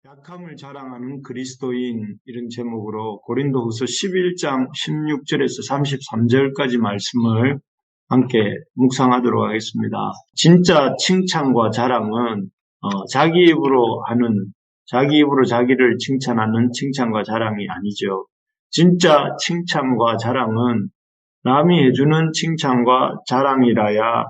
약함을 자랑하는 그리스도인 이런 제목으로 고린도후서 11장 16절에서 33절까지 말씀을 함께 묵상하도록 하겠습니다. 진짜 칭찬과 자랑은 자기 입으로 자기를 칭찬하는 칭찬과 자랑이 아니죠. 진짜 칭찬과 자랑은 남이 해주는 칭찬과 자랑이라야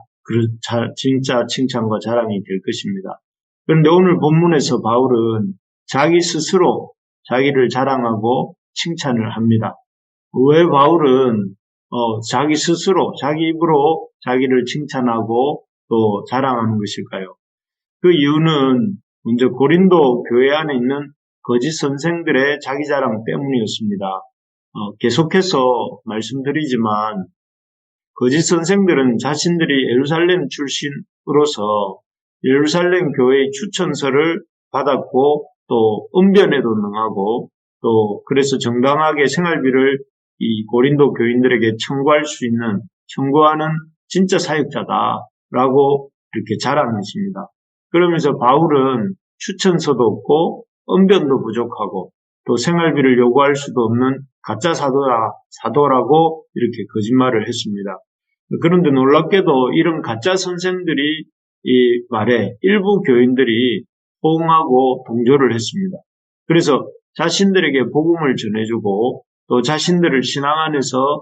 진짜 칭찬과 자랑이 될 것입니다. 그런데 오늘 본문에서 바울은 자기 스스로 자기를 자랑하고 칭찬을 합니다. 왜 바울은 자기 스스로 자기 입으로 자기를 칭찬하고 또 자랑하는 것일까요? 그 이유는 먼저 고린도 교회 안에 있는 거짓 선생들의 자기 자랑 때문이었습니다. 계속해서 말씀드리지만 거짓 선생들은 자신들이 예루살렘 출신으로서 예루살렘 교회의 추천서를 받았고 또 은변에도 능하고 또 그래서 정당하게 생활비를 이 고린도 교인들에게 청구하는 진짜 사역자다라고 이렇게 자랑했습니다. 그러면서 바울은 추천서도 없고 은변도 부족하고 또 생활비를 요구할 수도 없는 가짜 사도라고 이렇게 거짓말을 했습니다. 그런데 놀랍게도 이런 가짜 선생들이 이 말에 일부 교인들이 호응하고 동조를 했습니다. 그래서 자신들에게 복음을 전해주고 또 자신들을 신앙 안에서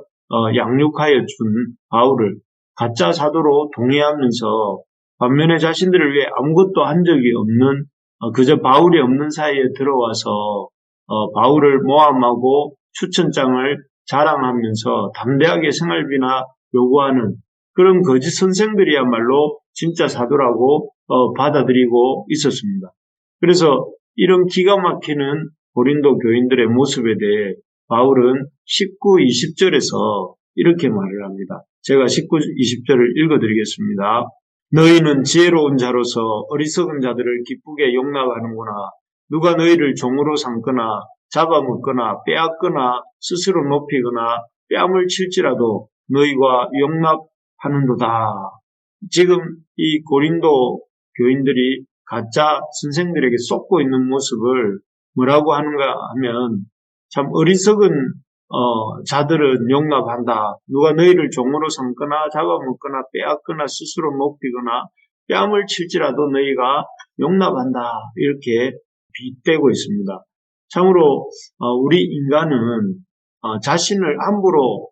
양육하여 준 바울을 가짜 사도로 동의하면서 반면에 자신들을 위해 아무것도 한 적이 없는 그저 바울이 없는 사이에 들어와서 바울을 모함하고 추천장을 자랑하면서 담대하게 생활비나 요구하는 그런 거짓 선생들이야말로 진짜 사도라고 받아들이고 있었습니다. 그래서 이런 기가 막히는 고린도 교인들의 모습에 대해 바울은 19, 20절에서 이렇게 말을 합니다. 제가 19, 20절을 읽어드리겠습니다. 너희는 지혜로운 자로서 어리석은 자들을 기쁘게 용납하는구나. 누가 너희를 종으로 삼거나 잡아먹거나 빼앗거나 스스로 높이거나 뺨을 칠지라도 너희가 용납하는도다. 지금 이 고린도 교인들이 가짜 선생들에게 쏟고 있는 모습을 뭐라고 하는가 하면 참 어리석은 자들은 용납한다. 누가 너희를 종으로 삼거나 잡아먹거나 빼앗거나 스스로 높이거나 뺨을 칠지라도 너희가 용납한다. 이렇게 빗대고 있습니다. 참으로 우리 인간은 자신을 함부로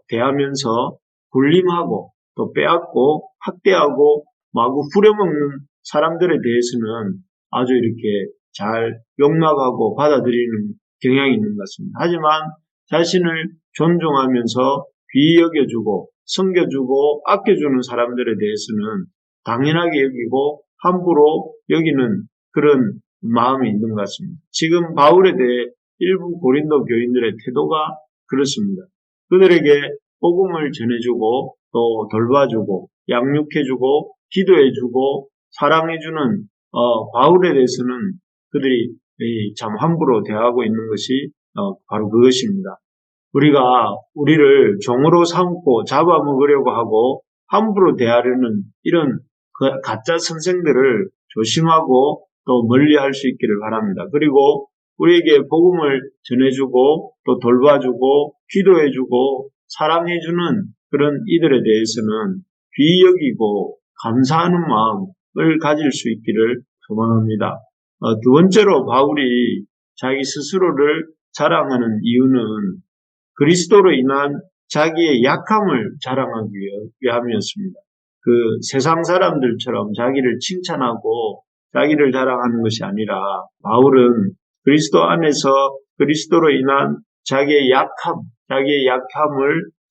대하면서 굴림하고 또 빼앗고 학대하고 마구 후려먹는 사람들에 대해서는 아주 이렇게 잘 용납하고 받아들이는 경향이 있는 것 같습니다. 하지만 자신을 존중하면서 귀히 여겨주고 섬겨주고 아껴주는 사람들에 대해서는 당연하게 여기고 함부로 여기는 그런 마음이 있는 것 같습니다. 지금 바울에 대해 일부 고린도 교인들의 태도가 그렇습니다. 그들에게 복음을 전해주고 또 돌봐주고 양육해주고 기도해주고 사랑해주는 바울에 대해서는 그들이 참 함부로 대하고 있는 것이 바로 그것입니다. 우리를 종으로 삼고 잡아먹으려고 하고 함부로 대하려는 이런 가짜 선생들을 조심하고 또 멀리할 수 있기를 바랍니다. 그리고 우리에게 복음을 전해주고 또 돌봐주고 기도해주고 사랑해주는 그런 이들에 대해서는 귀히 여기고 감사하는 마음을 가질 수 있기를 소망합니다. 두 번째로 바울이 자기 스스로를 자랑하는 이유는 그리스도로 인한 자기의 약함을 자랑하기 위함이었습니다. 그 세상 사람들처럼 자기를 칭찬하고 자기를 자랑하는 것이 아니라 바울은 그리스도 안에서 그리스도로 인한 자기의 약함을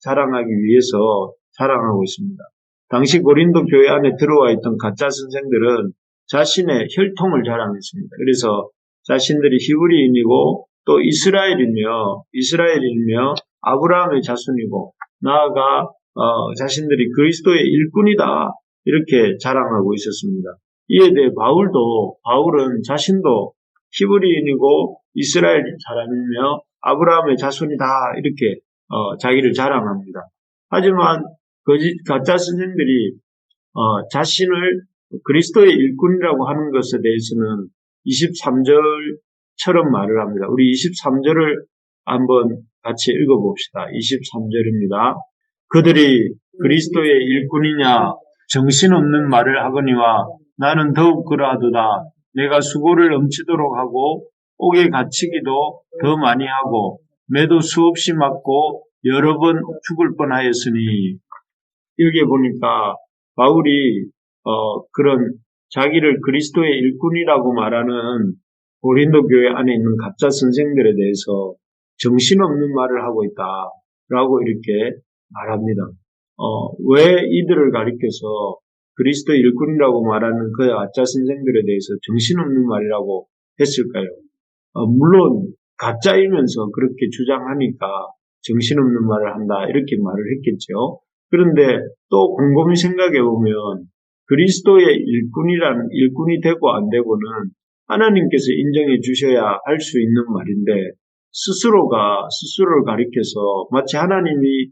자랑하기 위해서 자랑하고 있습니다. 당시 고린도 교회 안에 들어와 있던 가짜 선생들은 자신의 혈통을 자랑했습니다. 그래서 자신들이 히브리인이고 또 이스라엘이며 아브라함의 자손이고 나아가 자신들이 그리스도의 일꾼이다 이렇게 자랑하고 있었습니다. 이에 대해 바울은 자신도 히브리인이고 이스라엘 사람이며 아브라함의 자손이다 이렇게 자기를 자랑합니다. 하지만 가짜 선생들이 자신을 그리스도의 일꾼이라고 하는 것에 대해서는 23절처럼 말을 합니다. 우리 23절을 한번 같이 읽어봅시다. 23절입니다. 그들이 그리스도의 일꾼이냐 정신없는 말을 하거니와 나는 더욱 그러하도다. 내가 수고를 넘치도록 하고 옥에 갇히기도 더 많이 하고 매도 수없이 맞고 여러 번 죽을 뻔하였으니. 여기에 보니까 바울이 그런 자기를 그리스도의 일꾼이라고 말하는 고린도 교회 안에 있는 가짜 선생들에 대해서 정신없는 말을 하고 있다라고 이렇게 말합니다. 왜 이들을 가리켜서 그리스도 일꾼이라고 말하는 그 가짜 선생들에 대해서 정신없는 말이라고 했을까요? 물론 가짜이면서 그렇게 주장하니까 정신없는 말을 한다 이렇게 말을 했겠죠. 그런데 또 곰곰이 생각해 보면 그리스도의 일꾼이 되고 안 되고는 하나님께서 인정해 주셔야 할 수 있는 말인데 스스로를 가리켜서 마치 하나님이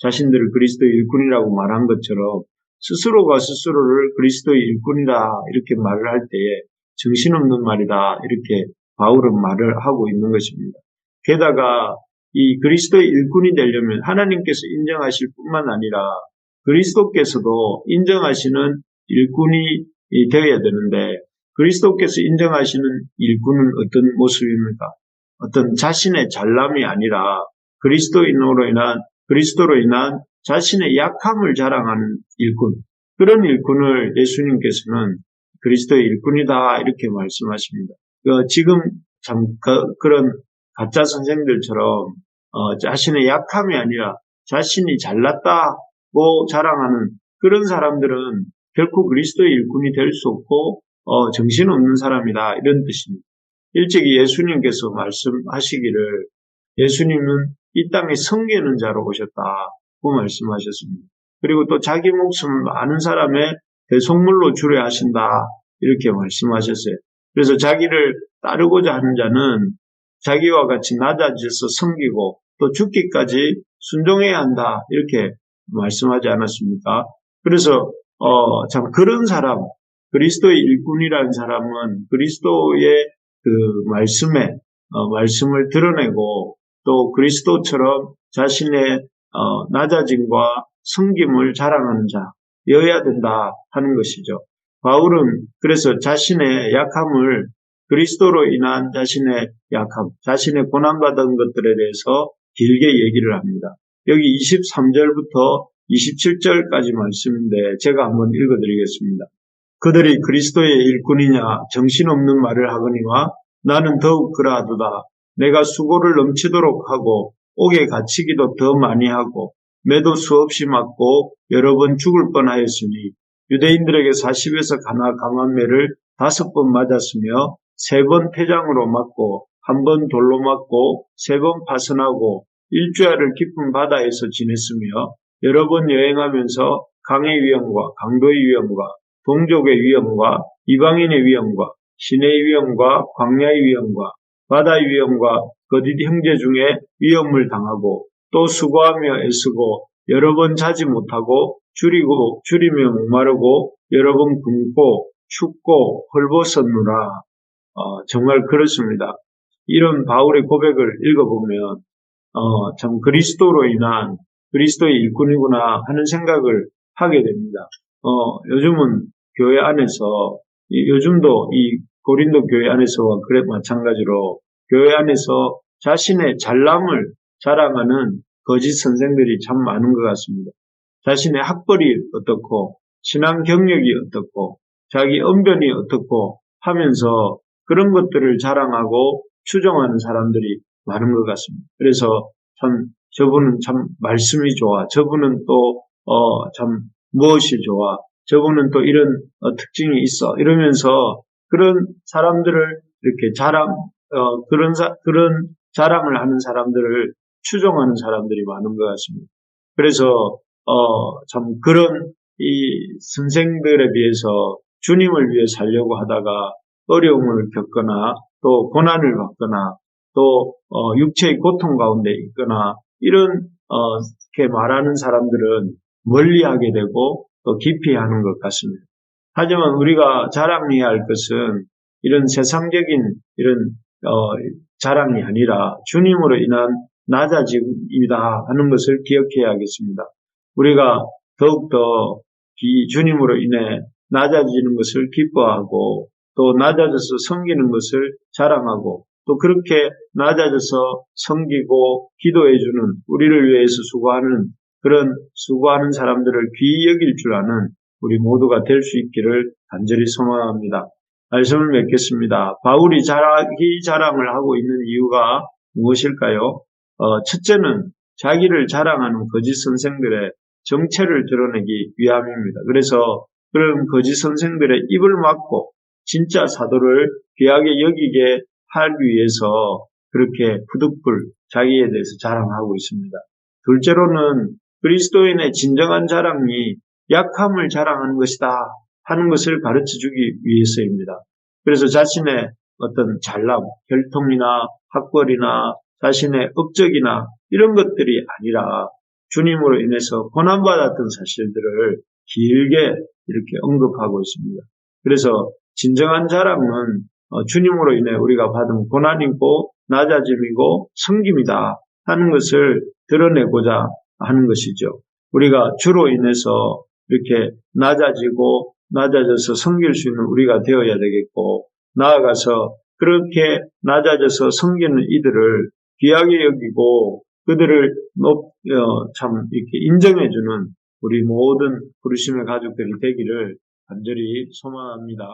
자신들을 그리스도의 일꾼이라고 말한 것처럼 스스로가 스스로를 그리스도의 일꾼이다 이렇게 말을 할 때에 정신없는 말이다 이렇게 바울은 말을 하고 있는 것입니다. 게다가 이 그리스도의 일꾼이 되려면 하나님께서 인정하실 뿐만 아니라 그리스도께서도 인정하시는 일꾼이 되어야 되는데 그리스도께서 인정하시는 일꾼은 어떤 모습입니까? 어떤 자신의 잘남이 아니라 그리스도로 인한 자신의 약함을 자랑하는 일꾼, 그런 일꾼을 예수님께서는 그리스도의 일꾼이다 이렇게 말씀하십니다. 지금 참 그런 가짜 선생들처럼 자신의 약함이 아니라 자신이 잘났다고 자랑하는 그런 사람들은 결코 그리스도의 일꾼이 될 수 없고 정신없는 사람이다 이런 뜻입니다. 일찍이 예수님께서 말씀하시기를 예수님은 이 땅에 성계는 자로 오셨다고 말씀하셨습니다. 그리고 또 자기 목숨을 많은 사람의 대속물로 주려 하신다 이렇게 말씀하셨어요. 그래서 자기를 따르고자 하는 자는 자기와 같이 낮아져서 섬기고 또 죽기까지 순종해야 한다 이렇게 말씀하지 않았습니까? 그래서 참 그런 사람, 그리스도의 일꾼이라는 사람은 그리스도의 그 말씀을 드러내고 또 그리스도처럼 자신의 낮아짐과 섬김을 자랑하는 자여야 된다 하는 것이죠. 바울은 그래서 자신의 약함을 그리스도로 인한 자신의 약함, 자신의 고난받은 것들에 대해서 길게 얘기를 합니다. 여기 23절부터 27절까지 말씀인데 제가 한번 읽어드리겠습니다. 그들이 그리스도의 일꾼이냐 정신없는 말을 하거니와 나는 더욱 그러하도다. 내가 수고를 넘치도록 하고 옥에 갇히기도 더 많이 하고 매도 수없이 맞고 여러 번 죽을 뻔하였으니 유대인들에게 40에서 강한 매를 5번 맞았으며 3번 태장으로 맞고 1번 돌로 맞고 3번 파선하고 일주야를 깊은 바다에서 지냈으며 여러 번 여행하면서 강의 위험과 강도의 위험과 동족의 위험과 이방인의 위험과 신의 위험과 광야의 위험과 바다의 위험과 거짓 형제 중에 위험을 당하고 또 수고하며 애쓰고 여러 번 자지 못하고 줄이며 목마르고 여러 번 굶고 춥고 헐벗었노라. 정말 그렇습니다. 이런 바울의 고백을 읽어보면 참 그리스도로 인한 그리스도의 일꾼이구나 하는 생각을 하게 됩니다. 요즘은 교회 안에서 요즘도 이 고린도 교회 안에서와 그래 마찬가지로 교회 안에서 자신의 잘남을 자랑하는 거짓 선생들이 참 많은 것 같습니다. 자신의 학벌이 어떻고 신앙 경력이 어떻고 자기 언변이 어떻고 하면서 그런 것들을 자랑하고 추정하는 사람들이 많은 것 같습니다. 그래서 참 저분은 참 말씀이 좋아. 저분은 또 참 무엇이 좋아. 저분은 또 이런 특징이 있어. 이러면서 그런 사람들을 이렇게 그런 자랑을 하는 사람들을 추종하는 사람들이 많은 것 같습니다. 그래서 참 그런 이 선생들에 비해서 주님을 위해 살려고 하다가 어려움을 겪거나 또 고난을 받거나 또 육체의 고통 가운데 있거나 이렇게 말하는 사람들은 멀리하게 되고 또 기피하는 것 같습니다. 하지만 우리가 자랑해야 할 것은 이런 세상적인 이런 자랑이 아니라 주님으로 인한 낮아짐이다 하는 것을 기억해야 하겠습니다. 우리가 더욱더 주님으로 인해 낮아지는 것을 기뻐하고 또 낮아져서 섬기는 것을 자랑하고 또 그렇게 낮아져서 섬기고 기도해주는 우리를 위해서 수고하는 그런 수고하는 사람들을 귀히 여길 줄 아는 우리 모두가 될 수 있기를 간절히 소망합니다. 말씀을 맺겠습니다. 바울이 자기 자랑을 하고 있는 이유가 무엇일까요? 첫째는 자기를 자랑하는 거짓 선생들의 정체를 드러내기 위함입니다. 그래서 그런 거짓 선생들의 입을 막고 진짜 사도를 귀하게 여기게 하기 위해서 그렇게 부득불 자기에 대해서 자랑하고 있습니다. 둘째로는 그리스도인의 진정한 자랑이 약함을 자랑하는 것이다 하는 것을 가르쳐주기 위해서입니다. 그래서 자신의 어떤 잘남, 혈통이나 학벌이나 자신의 업적이나 이런 것들이 아니라 주님으로 인해서 고난받았던 사실들을 길게 이렇게 언급하고 있습니다. 그래서 진정한 자랑은 주님으로 인해 우리가 받은 고난이고 낮아짐이고 섬김이다 하는 것을 드러내고자 하는 것이죠. 우리가 주로 인해서 이렇게 낮아져서 섬길 수 있는 우리가 되어야 되겠고 나아가서 그렇게 낮아져서 섬기는 이들을 귀하게 여기고 그들을 참 이렇게 인정해주는 우리 모든 부르심의 가족들이 되기를 간절히 소망합니다.